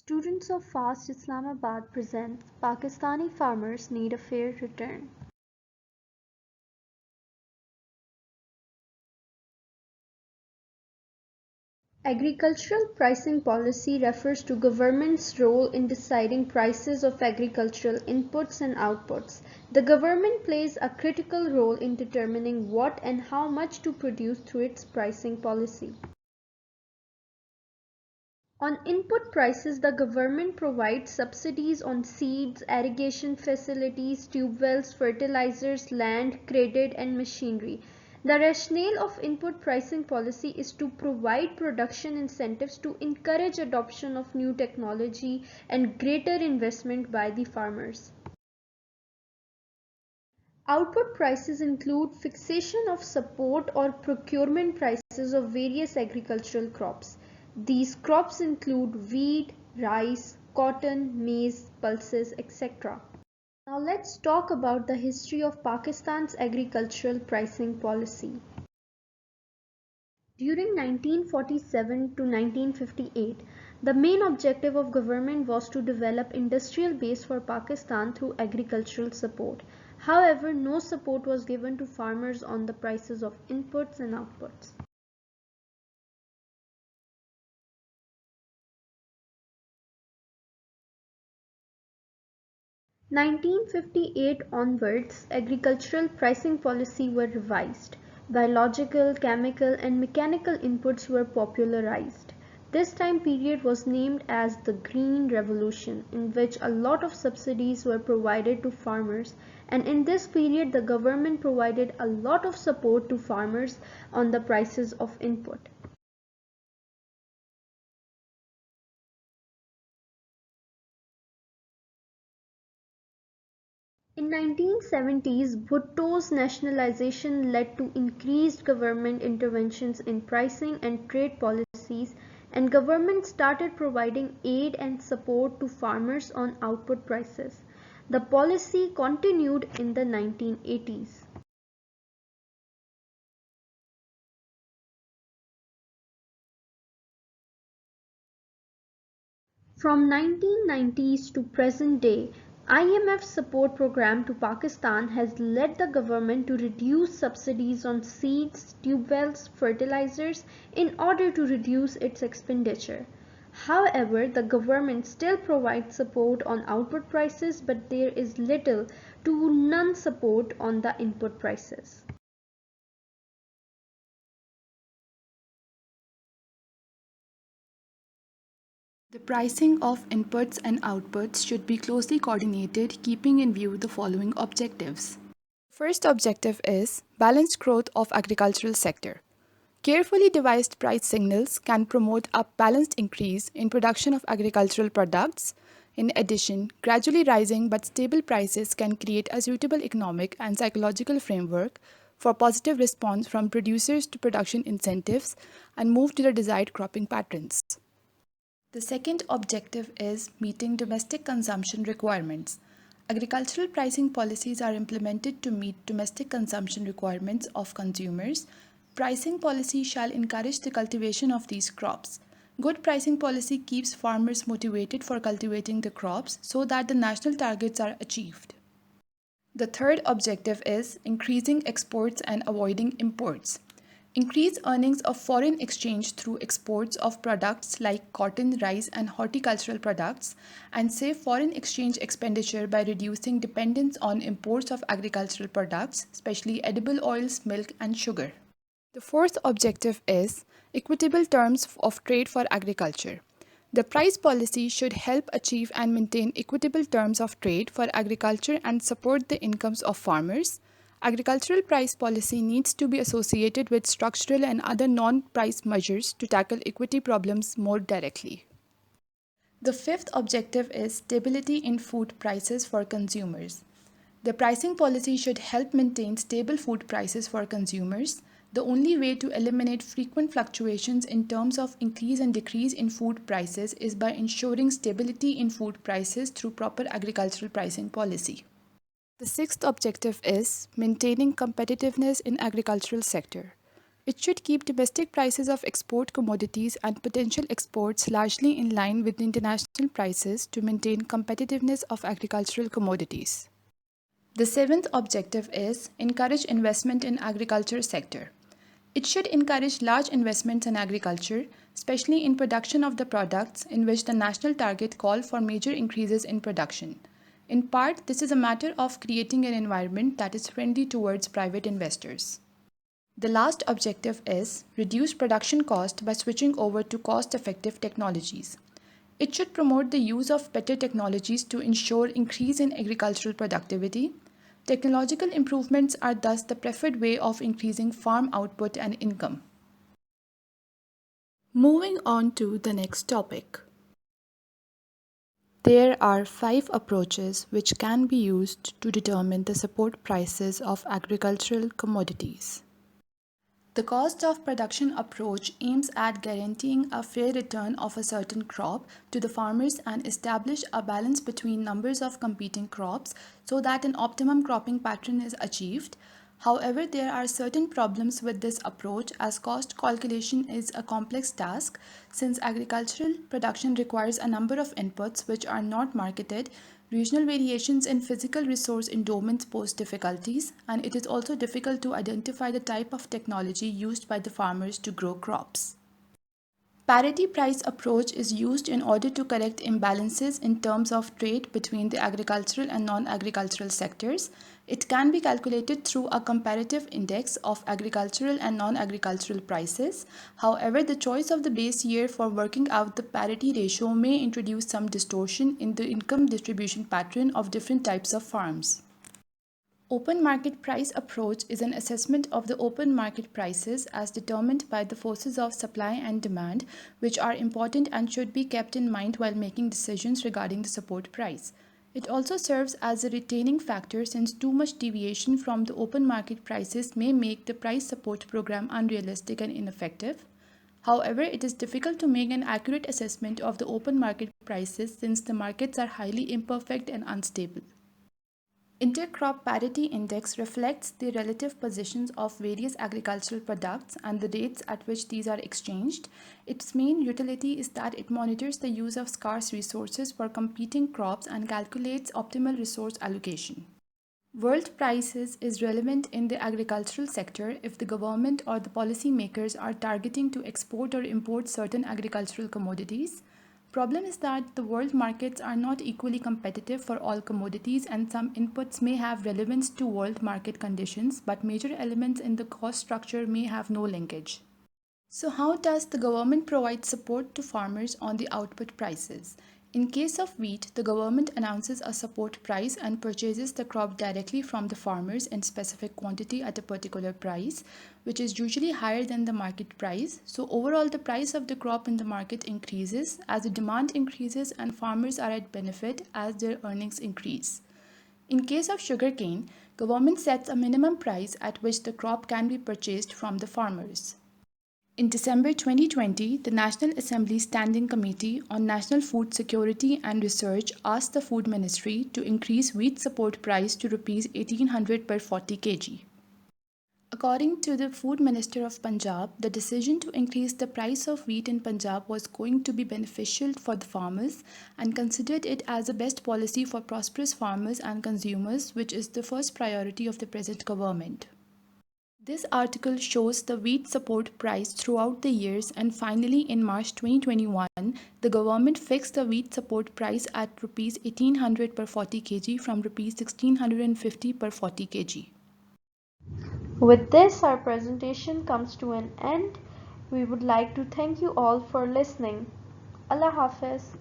Students of FAST Islamabad presents Pakistani Farmers Need a Fair Return. Agricultural pricing policy refers to government's role in deciding prices of agricultural inputs and outputs. The government plays a critical role in determining what and how much to produce through its pricing policy. On input prices, the government provides subsidies on seeds, irrigation facilities, tube wells, fertilizers, land, credit, and machinery. The rationale of input pricing policy is to provide production incentives to encourage adoption of new technology and greater investment by the farmers. Output prices include fixation of support or procurement prices of various agricultural crops. These crops include wheat, rice, cotton, maize, pulses, etc. Now let's talk about the history of Pakistan's agricultural pricing policy. During 1947 to 1958, the main objective of government was to develop industrial base for Pakistan through agricultural support. However, no support was given to farmers on the prices of inputs and outputs. 1958 onwards, agricultural pricing policy were revised. Biological, chemical and mechanical inputs were popularized. This time period was named as the Green Revolution, in which a lot of subsidies were provided to farmers, and in this period the government provided a lot of support to farmers on the prices of input. In 1970s, Bhutto's nationalization led to increased government interventions in pricing and trade policies, and government started providing aid and support to farmers on output prices. The policy continued in the 1980s. From 1990s to present day, IMF support program to Pakistan has led the government to reduce subsidies on seeds, tube wells, fertilizers in order to reduce its expenditure. However, the government still provides support on output prices, but there is little to none support on the input prices. The pricing of inputs and outputs should be closely coordinated, keeping in view the following objectives. First objective is balanced growth of agricultural sector. Carefully devised price signals can promote a balanced increase in production of agricultural products. In addition, gradually rising but stable prices can create a suitable economic and psychological framework for positive response from producers to production incentives and move to the desired cropping patterns. The second objective is meeting domestic consumption requirements. Agricultural pricing policies are implemented to meet domestic consumption requirements of consumers. Pricing policy shall encourage the cultivation of these crops. Good pricing policy keeps farmers motivated for cultivating the crops so that the national targets are achieved. The third objective is increasing exports and avoiding imports. Increase earnings of foreign exchange through exports of products like cotton, rice, and horticultural products, and save foreign exchange expenditure by reducing dependence on imports of agricultural products, especially edible oils, milk, and sugar. The fourth objective is equitable terms of trade for agriculture. The price policy should help achieve and maintain equitable terms of trade for agriculture and support the incomes of farmers. Agricultural price policy needs to be associated with structural and other non-price measures to tackle equity problems more directly. The fifth objective is stability in food prices for consumers. The pricing policy should help maintain stable food prices for consumers. The only way to eliminate frequent fluctuations in terms of increase and decrease in food prices is by ensuring stability in food prices through proper agricultural pricing policy. The sixth objective is maintaining competitiveness in agricultural sector. It should keep domestic prices of export commodities and potential exports largely in line with international prices to maintain competitiveness of agricultural commodities. The seventh objective is encourage investment in agriculture sector. It should encourage large investments in agriculture, especially in production of the products in which the national target call for major increases in production. In part, this is a matter of creating an environment that is friendly towards private investors. The last objective is reduce production cost by switching over to cost-effective technologies. It should promote the use of better technologies to ensure increase in agricultural productivity. Technological improvements are thus the preferred way of increasing farm output and income. Moving on to the next topic. There are 5 approaches which can be used to determine the support prices of agricultural commodities. The cost of production approach aims at guaranteeing a fair return of a certain crop to the farmers and establish a balance between numbers of competing crops so that an optimum cropping pattern is achieved. However, there are certain problems with this approach as cost calculation is a complex task since agricultural production requires a number of inputs which are not marketed. Regional variations in physical resource endowments pose difficulties, and it is also difficult to identify the type of technology used by the farmers to grow crops. Parity price approach is used in order to correct imbalances in terms of trade between the agricultural and non-agricultural sectors. It can be calculated through a comparative index of agricultural and non-agricultural prices. However, the choice of the base year for working out the parity ratio may introduce some distortion in the income distribution pattern of different types of farms. Open market price approach is an assessment of the open market prices as determined by the forces of supply and demand, which are important and should be kept in mind while making decisions regarding the support price. It also serves as a retaining factor since too much deviation from the open market prices may make the price support program unrealistic and ineffective. However, it is difficult to make an accurate assessment of the open market prices since the markets are highly imperfect and unstable. Intercrop parity index reflects the relative positions of various agricultural products and the rates at which these are exchanged. Its main utility is that it monitors the use of scarce resources for competing crops and calculates optimal resource allocation. World prices is relevant in the agricultural sector if the government or the policy makers are targeting to export or import certain agricultural commodities. Problem is that the world markets are not equally competitive for all commodities and some inputs may have relevance to world market conditions, but major elements in the cost structure may have no linkage. So how does the government provide support to farmers on the output prices? In case of wheat, the government announces a support price and purchases the crop directly from the farmers in specific quantity at a particular price, which is usually higher than the market price. So overall, the price of the crop in the market increases as the demand increases and farmers are at benefit as their earnings increase. In case of sugarcane, government sets a minimum price at which the crop can be purchased from the farmers. In December 2020, the National Assembly Standing Committee on National Food Security and Research asked the Food Ministry to increase wheat support price to Rs 1800 per 40 kg. According to the Food Minister of Punjab, the decision to increase the price of wheat in Punjab was going to be beneficial for the farmers and considered it as the best policy for prosperous farmers and consumers, which is the first priority of the present government. This article shows the wheat support price throughout the years and finally in March 2021, the government fixed the wheat support price at Rs 1800 per 40 kg from Rs 1650 per 40 kg. With this, our presentation comes to an end. We would like to thank you all for listening. Allah Hafiz.